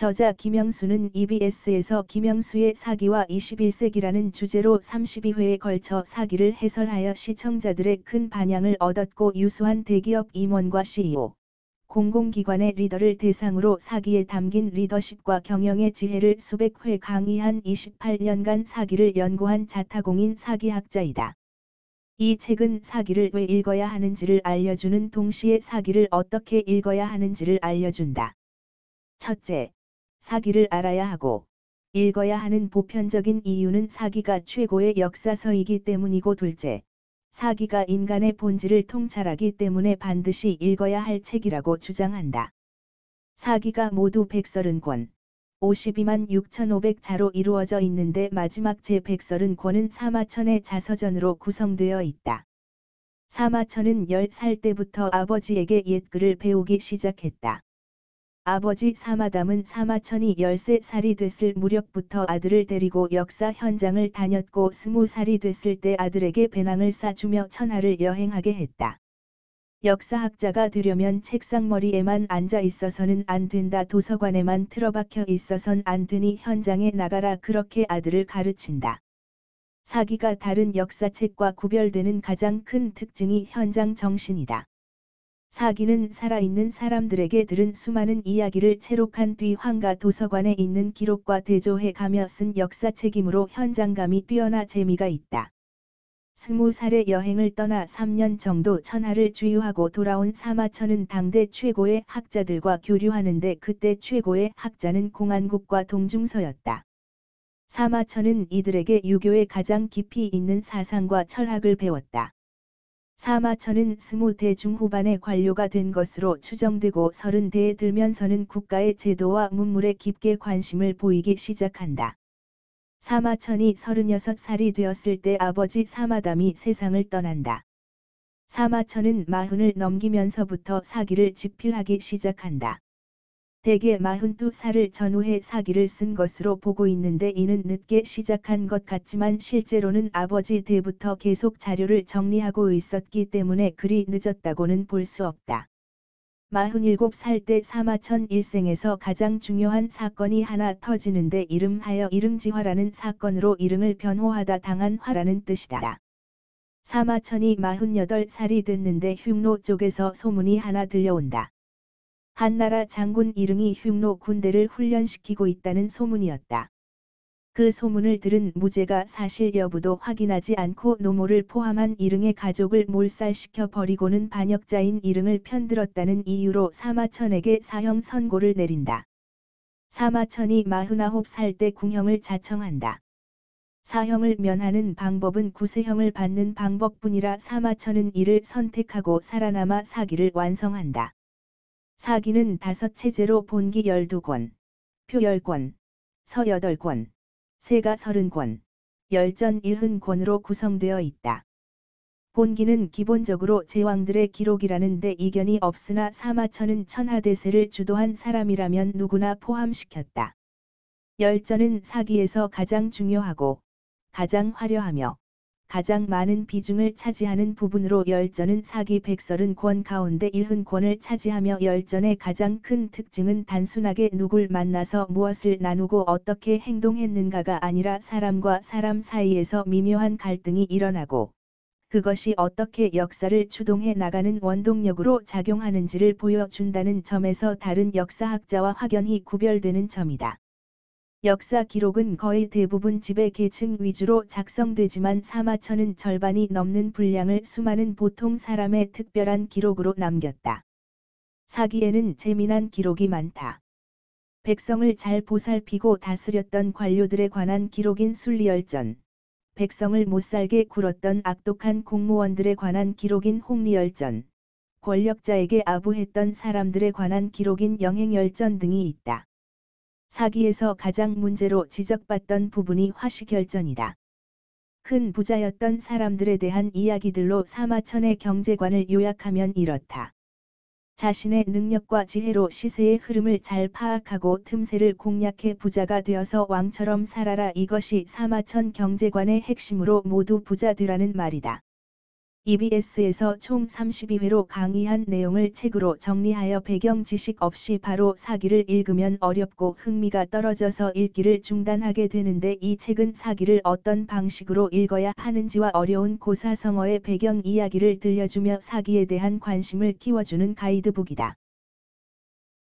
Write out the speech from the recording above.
저자 김영수는 EBS에서 김영수의 사기와 21세기라는 주제로 32회에 걸쳐 사기를 해설하여 시청자들의 큰 반향을 얻었고 유수한 대기업 임원과 CEO, 공공기관의 리더를 대상으로 사기에 담긴 리더십과 경영의 지혜를 수백 회 강의한 28년간 사기를 연구한 자타공인 사기학자이다. 이 책은 사기를 왜 읽어야 하는지를 알려주는 동시에 사기를 어떻게 읽어야 하는지를 알려준다. 첫째, 사기를 알아야 하고 읽어야 하는 보편적인 이유는 사기가 최고의 역사서이기 때문이고 둘째, 사기가 인간의 본질을 통찰하기 때문에 반드시 읽어야 할 책이라고 주장한다. 사기가 모두 130권, 52만 6,500자로 이루어져 있는데 마지막 제 130권은 사마천의 자서전으로 구성되어 있다. 사마천은 10살 때부터 아버지에게 옛글을 배우기 시작했다. 아버지 사마담은 사마천이 13살이 됐을 무렵부터 아들을 데리고 역사 현장을 다녔고 20살이 됐을 때 아들에게 배낭을 싸주며 천하를 여행하게 했다. 역사학자가 되려면 책상머리에만 앉아 있어서는 안 된다. 도서관에만 틀어박혀 있어선 안 되니 현장에 나가라. 그렇게 아들을 가르친다. 사기가 다른 역사책과 구별되는 가장 큰 특징이 현장 정신이다. 사기는 살아있는 사람들에게 들은 수많은 이야기를 채록한 뒤 황가 도서관에 있는 기록과 대조해 가며 쓴 역사책이므로 현장감이 뛰어나 재미가 있다. 20살의 여행을 떠나 3년 정도 천하를 주유하고 돌아온 사마천은 당대 최고의 학자들과 교류하는데 그때 최고의 학자는 공안국과 동중서였다. 사마천은 이들에게 유교의 가장 깊이 있는 사상과 철학을 배웠다. 사마천은 20대 중후반에 관료가 된 것으로 추정되고 30대에 들면서는 국가의 제도와 문물에 깊게 관심을 보이기 시작한다. 사마천이 36살이 되었을 때 아버지 사마담이 세상을 떠난다. 사마천은 40을 넘기면서부터 사기를 집필하기 시작한다. 대개 42살을 전후해 사기를 쓴 것으로 보고 있는데 이는 늦게 시작한 것 같지만 실제로는 아버지 때부터 계속 자료를 정리하고 있었기 때문에 그리 늦었다고는 볼 수 없다. 47살 때 사마천 일생에서 가장 중요한 사건이 하나 터지는데 이름하여 이릉지화라는 사건으로 이릉을 변호하다 당한 화라는 뜻이다. 사마천이 48살이 됐는데 흉노 쪽에서 소문이 하나 들려온다. 한나라 장군 이릉이 흉노 군대를 훈련시키고 있다는 소문이었다. 그 소문을 들은 무제가 사실 여부도 확인하지 않고 노모를 포함한 이릉의 가족을 몰살시켜 버리고는 반역자인 이릉을 편들었다는 이유로 사마천에게 사형 선고를 내린다. 사마천이 49살 때 궁형을 자청한다. 사형을 면하는 방법은 구세형을 받는 방법뿐이라 사마천은 이를 선택하고 살아남아 사기를 완성한다. 사기는 5체제로 본기 12권, 표 10권, 서 8권, 세가 30권, 열전 70권으로 구성되어 있다. 본기는 기본적으로 제왕들의 기록이라는 데 이견이 없으나 사마천은 천하대세를 주도한 사람이라면 누구나 포함시켰다. 열전은 사기에서 가장 중요하고 가장 화려하며 가장 많은 비중을 차지하는 부분으로 열전은 사기 130권 가운데 70권을 차지하며 열전의 가장 큰 특징은 단순하게 누굴 만나서 무엇을 나누고 어떻게 행동했는가가 아니라 사람과 사람 사이에서 미묘한 갈등이 일어나고 그것이 어떻게 역사를 추동해 나가는 원동력으로 작용하는지를 보여준다는 점에서 다른 역사학자와 확연히 구별되는 점이다. 역사 기록은 거의 대부분 지배 계층 위주로 작성되지만 사마천은 절반이 넘는 분량을 수많은 보통 사람의 특별한 기록으로 남겼다. 사기에는 재미난 기록이 많다. 백성을 잘 보살피고 다스렸던 관료들에 관한 기록인 순리열전, 백성을 못살게 굴었던 악독한 공무원들에 관한 기록인 홍리열전, 권력자에게 아부했던 사람들에 관한 기록인 영행열전 등이 있다. 사기에서 가장 문제로 지적받던 부분이 화시결전이다. 큰 부자였던 사람들에 대한 이야기들로 사마천의 경제관을 요약하면 이렇다. 자신의 능력과 지혜로 시세의 흐름을 잘 파악하고 틈새를 공략해 부자가 되어서 왕처럼 살아라. 이것이 사마천 경제관의 핵심으로 모두 부자 되라는 말이다. EBS에서 총 32회로 강의한 내용을 책으로 정리하여 배경 지식 없이 바로 사기를 읽으면 어렵고 흥미가 떨어져서 읽기를 중단하게 되는데 이 책은 사기를 어떤 방식으로 읽어야 하는지와 어려운 고사성어의 배경 이야기를 들려주며 사기에 대한 관심을 키워주는 가이드북이다.